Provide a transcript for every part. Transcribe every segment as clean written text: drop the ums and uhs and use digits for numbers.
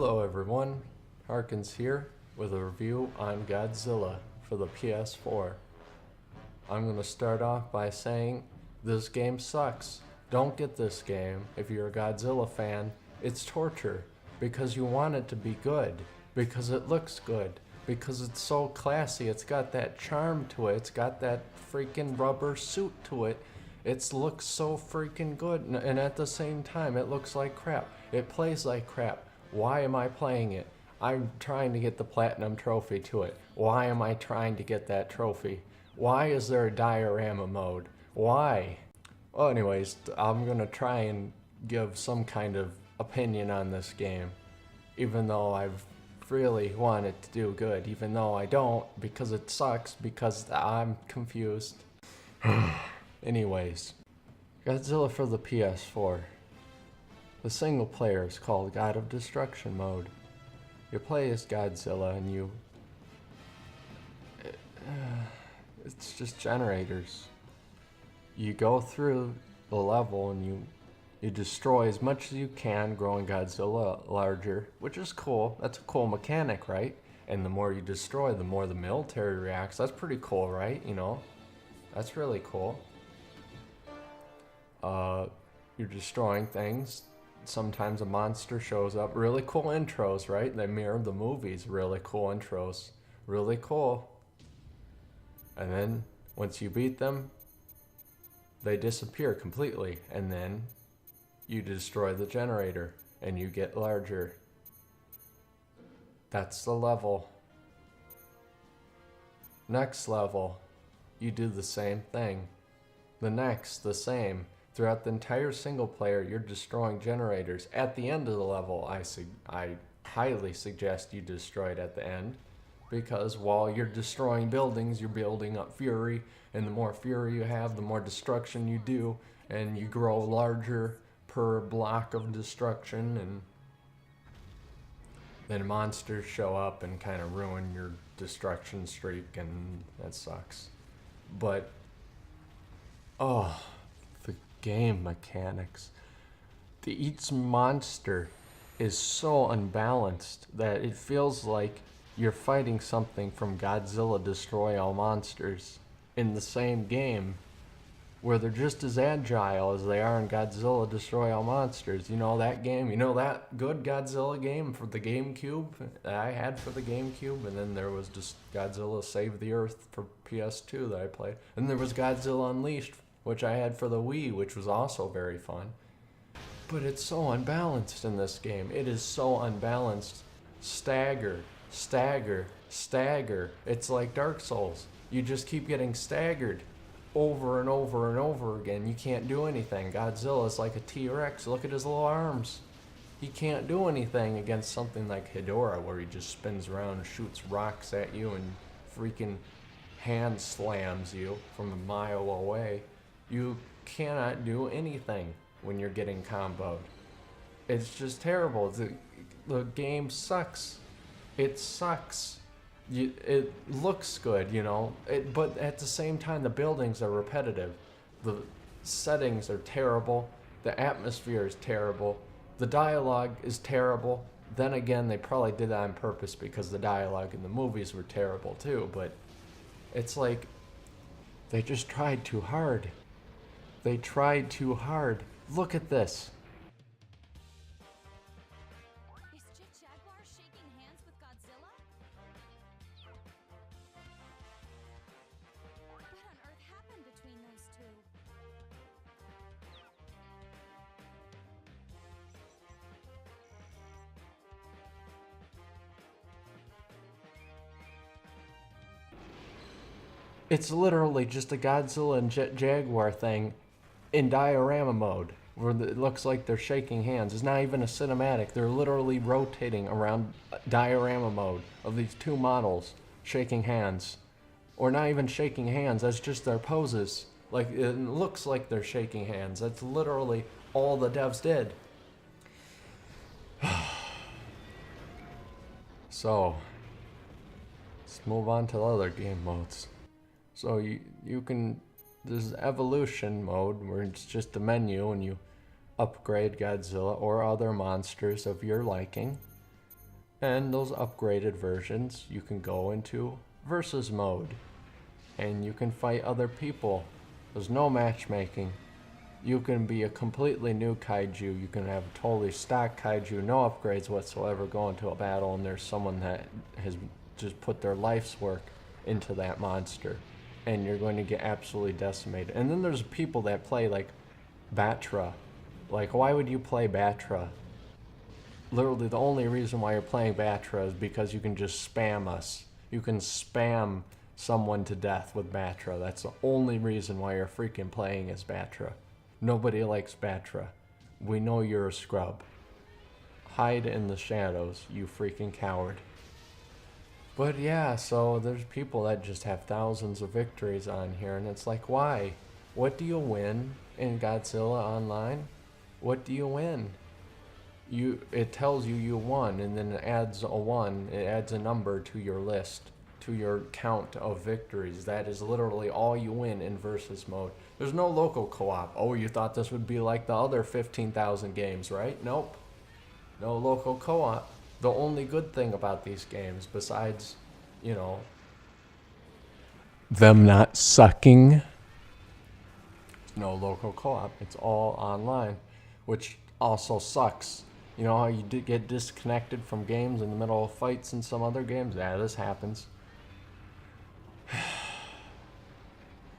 Hello everyone, Harkins here with a review on Godzilla for the PS4. I'm going to start off by saying this game sucks. Don't get this game if you're a Godzilla fan. It's torture because you want it to be good, because it looks good, because it's so classy, it's got that charm to it, it's got that freaking rubber suit to it. It looks so freaking good, and at the same time it looks like crap. It plays like crap. Why am I playing it? I'm trying to get the platinum trophy to it. Why am I trying to get that trophy? Why is there a diorama mode? Why? Well, anyways, I'm gonna try and give some kind of opinion on this game, even though I've really want it to do good, even though I don't, because it sucks, because I'm confused. Anyways, Godzilla for the PS4. The single player is called God of Destruction mode. You play as Godzilla and it's just generators. You go through the level and you destroy as much as you can, growing Godzilla larger, which is cool. That's a cool mechanic, right? And the more you destroy, the more the military reacts. That's pretty cool, right? You know, that's really cool. You're destroying things. Sometimes a monster shows up. Really cool intros, right? They mirror the movies. Really cool intros. Really cool. And then once you beat them, they disappear completely. And then you destroy the generator and you get larger. That's the level. Next level, you do the same thing. The next, the same. Throughout the entire single player, you're destroying generators. At the end of the level, I highly suggest you destroy it at the end, because while you're destroying buildings, you're building up fury, and the more fury you have, the more destruction you do, and you grow larger per block of destruction, and then monsters show up and kind of ruin your destruction streak, and that sucks. But, oh, the game mechanics. Each monster is so unbalanced that it feels like you're fighting something from Godzilla Destroy All Monsters in the same game, where they're just as agile as they are in Godzilla Destroy All Monsters. You know that game? You know that good Godzilla game for the GameCube that I had for the GameCube? And then there was just Godzilla Save the Earth for PS2 that I played. And there was Godzilla Unleashed, which I had for the Wii, which was also very fun. But it's so unbalanced in this game. It is so unbalanced. Stagger, stagger, stagger. It's like Dark Souls. You just keep getting staggered over and over and over again. You can't do anything. Godzilla is like a T-Rex. Look at his little arms. He can't do anything against something like Hedorah, where he just spins around and shoots rocks at you and freaking hand slams you from a mile away. You cannot do anything when you're getting comboed. It's just terrible. The game sucks. It sucks. It looks good, you know, but at the same time the buildings are repetitive. The settings are terrible. The atmosphere is terrible. The dialogue is terrible. Then again, they probably did that on purpose because the dialogue in the movies were terrible too, but it's like they just tried too hard. They tried too hard. Look at this. Is Jaguar shaking hands with Godzilla? What on earth happened between those two? It's literally just a Godzilla and Jaguar thing in diorama mode, where it looks like they're shaking hands. It's not even a cinematic. They're literally rotating around diorama mode of these two models shaking hands. Or not even shaking hands, that's just their poses. Like, it looks like they're shaking hands. That's literally all the devs did. So, let's move on to the other game modes. So you can, there's evolution mode where it's just a menu and you upgrade Godzilla or other monsters of your liking. And those upgraded versions, you can go into versus mode. And you can fight other people. There's no matchmaking. You can be a completely new kaiju. You can have a totally stock kaiju, no upgrades whatsoever, go into a battle, and there's someone that has just put their life's work into that monster. And you're going to get absolutely decimated. And then there's people that play like Batra. Like, why would you play Batra? Literally, the only reason why you're playing Batra is because you can just spam us. You can spam someone to death with Batra. That's the only reason why you're freaking playing as Batra. Nobody likes Batra. We know you're a scrub. Hide in the shadows, you freaking coward. But yeah, so there's people that just have thousands of victories on here, and it's like, why? What do you win in Godzilla Online? What do you win? It tells you won, and then it adds a 1, it adds a number to your list, to your count of victories. That is literally all you win in versus mode. There's no local co-op. Oh, you thought this would be like the other 15,000 games, right? Nope. No local co-op. The only good thing about these games, besides, them not sucking, no local co-op. It's all online, which also sucks. You know how you get disconnected from games in the middle of fights in some other games? Yeah, this happens.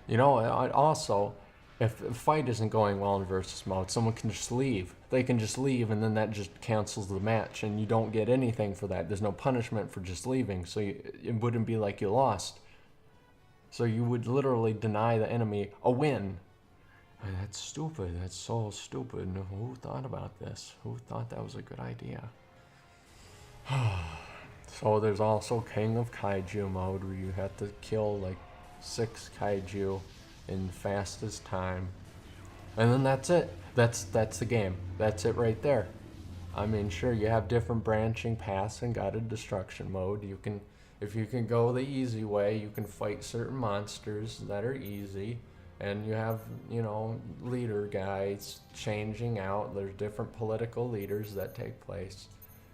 Also, if the fight isn't going well in versus mode, someone can just leave. They can just leave, and then that just cancels the match, and you don't get anything for that. There's no punishment for just leaving, so it wouldn't be like you lost. So you would literally deny the enemy a win. That's stupid. That's so stupid. Who thought about this? Who thought that was a good idea? So there's also King of Kaiju mode, where you have to kill like 6 kaiju in fastest time. And then that's it. That's the game. That's it right there. I mean, sure, you have different branching paths and guided destruction mode. If you can go the easy way, you can fight certain monsters that are easy. And you have, leader guides changing out. There's different political leaders that take place.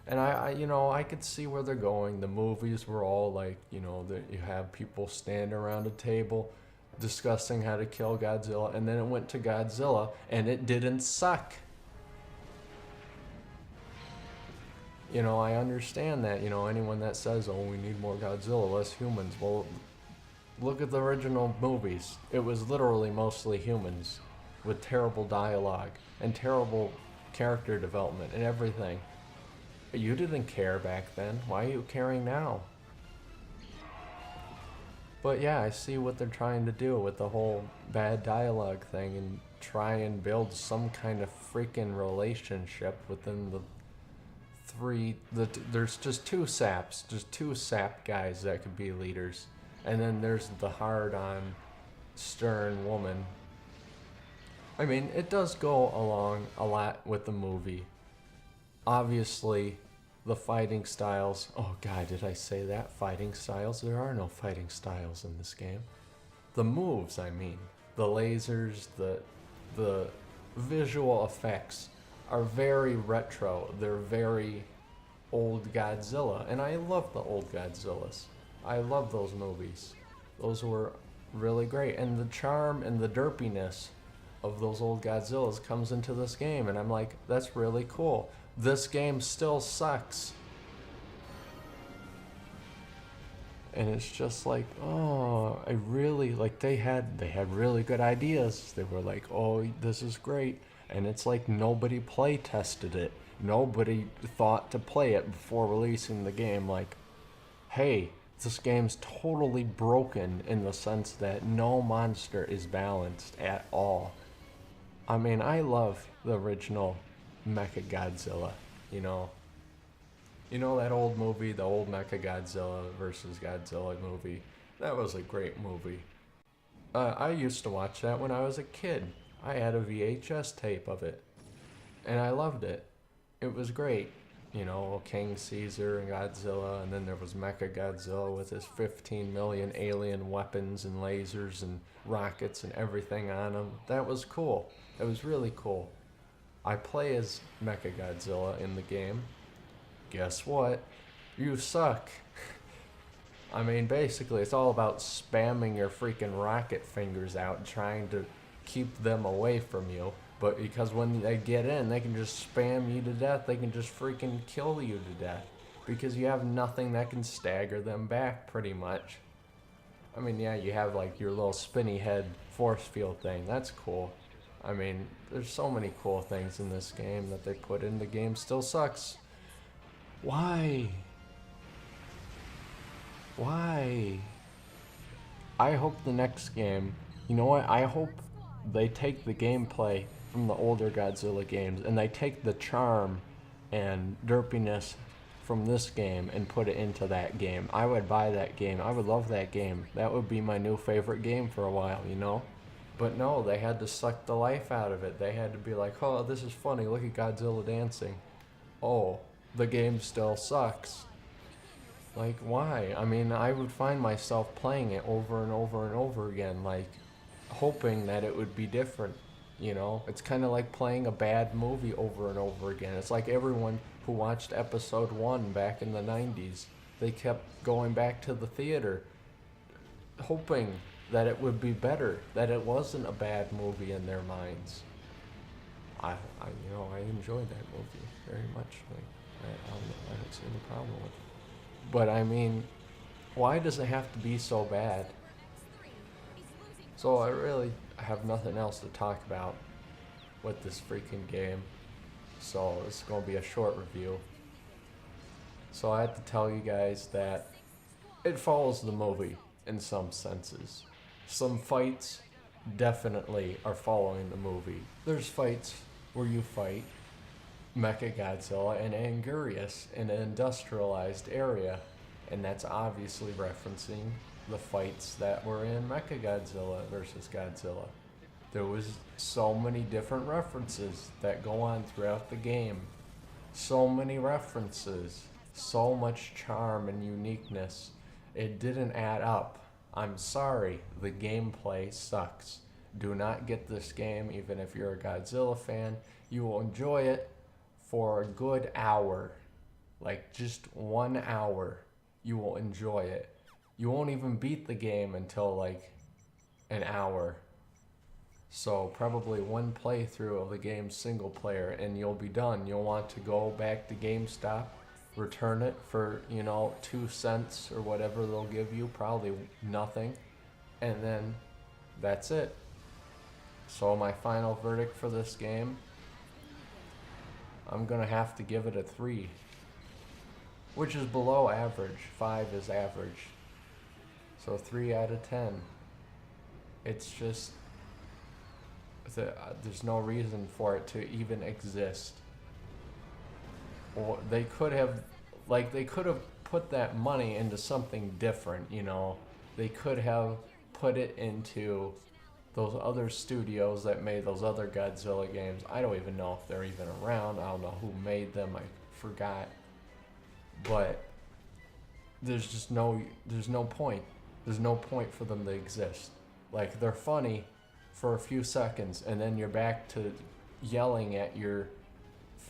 And I could see where they're going. The movies were all like, that you have people stand around a table discussing how to kill Godzilla. And then it went to Godzilla, and it didn't suck. I understand that, anyone that says, oh, we need more Godzilla, less humans. Well, look at the original movies. It was literally mostly humans with terrible dialogue and terrible character development and everything. You didn't care back then. Why are you caring now? But yeah, I see what they're trying to do with the whole bad dialogue thing and try and build some kind of freaking relationship within the there's just 2 saps. Just 2 sap guys that could be leaders. And then there's the hard-on, stern woman. I mean, it does go along a lot with the movie. Obviously, the fighting styles... Oh god, did I say that? Fighting styles? There are no fighting styles in this game. The moves, I mean. The lasers, the visual effects are very retro. They're very old Godzilla. And I love the old Godzillas. I love those movies. Those were really great. And the charm and the derpiness of those old Godzillas comes into this game. And I'm like, that's really cool. This game still sucks. And it's just like, oh, I really, like, they had really good ideas. They were like, oh, this is great. And it's like nobody play tested it. Nobody thought to play it before releasing the game. Like, hey, this game's totally broken in the sense that no monster is balanced at all. I mean, I love the original Mechagodzilla, that old movie, the old Mechagodzilla versus Godzilla movie. That was a great movie. I used to watch that when I was a kid. I had a VHS tape of it, and I loved it. It was great. King Caesar and Godzilla, and then there was Mechagodzilla with his 15 million alien weapons and lasers and rockets and everything on him. That was cool. It was really cool. I play as Mechagodzilla in the game. Guess what? You suck. I mean, basically, it's all about spamming your freaking rocket fingers out and trying to keep them away from you. But because when they get in, they can just spam you to death. They can just freaking kill you to death. Because you have nothing that can stagger them back, pretty much. I mean, yeah, you have like your little spinny head force field thing. That's cool. I mean, there's so many cool things in this game that they put in. The game still sucks. Why? Why? I hope the next game, you know what? I hope they take the gameplay from the older Godzilla games and they take the charm and derpiness from this game and put it into that game. I would buy that game. I would love that game. That would be my new favorite game for a while, you know? But no, they had to suck the life out of it. They had to be like, oh, this is funny. Look at Godzilla dancing. Oh, the game still sucks. Like, why? I mean, I would find myself playing it over and over and over again, like, hoping that it would be different, you know? It's kind of like playing a bad movie over and over again. It's like everyone who watched episode 1 back in the 90s. They kept going back to the theater, hoping that it would be better, that it wasn't a bad movie in their minds. I enjoyed that movie very much. Like, I don't see any problem with it. But I mean, why does it have to be so bad? So I really have nothing else to talk about with this freaking game. So it's going to be a short review. So I have to tell you guys that it follows the movie in some senses. Some fights definitely are following the movie. There's fights where you fight Mechagodzilla and Angurius in an industrialized area, and that's obviously referencing the fights that were in Mechagodzilla versus Godzilla. There was so many different references that go on throughout the game. So many references, so much charm and uniqueness. It didn't add up. I'm sorry, the gameplay sucks. Do not get this game, even if you're a Godzilla fan. You will enjoy it for a good hour. Like, just 1 hour. You will enjoy it. You won't even beat the game until, like, an hour. So, probably one playthrough of the game single player, and you'll be done. You'll want to go back to GameStop, return it for, 2 cents or whatever they'll give you, probably nothing, and then that's it. So my final verdict for this game, I'm gonna have to give it a 3, which is below average. 5 is average, so 3 out of 10. It's just, there's no reason for it to even exist. Or they could have put that money into something different, They could have put it into those other studios that made those other Godzilla games. I don't even know if they're even around. I don't know who made them. I forgot. But there's no point. There's no point for them to exist. Like, they're funny for a few seconds, and then you're back to yelling at your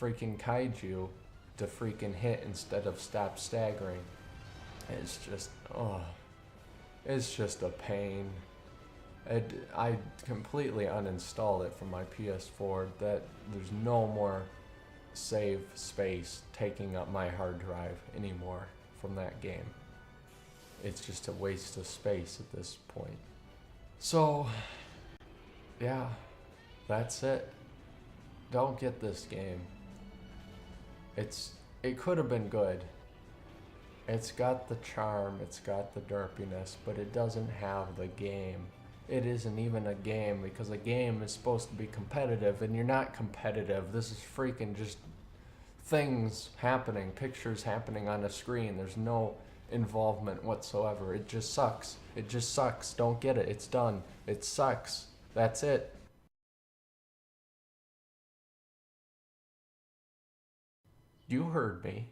freaking kaiju to freaking hit instead of stop staggering. It's just, it's just a pain. I completely uninstalled it from my PS4. That there's no more save space taking up my hard drive anymore from that game. It's just a waste of space at this point. So, yeah, that's it. Don't get this game. It could have been good. It's got the charm, it's got the derpiness, but it doesn't have the game. It isn't even a game, because a game is supposed to be competitive, and you're not competitive. This is freaking just things happening, pictures happening on a screen. There's no involvement whatsoever. It just sucks. It just sucks. Don't get it. It's done. It sucks. That's it. You heard me.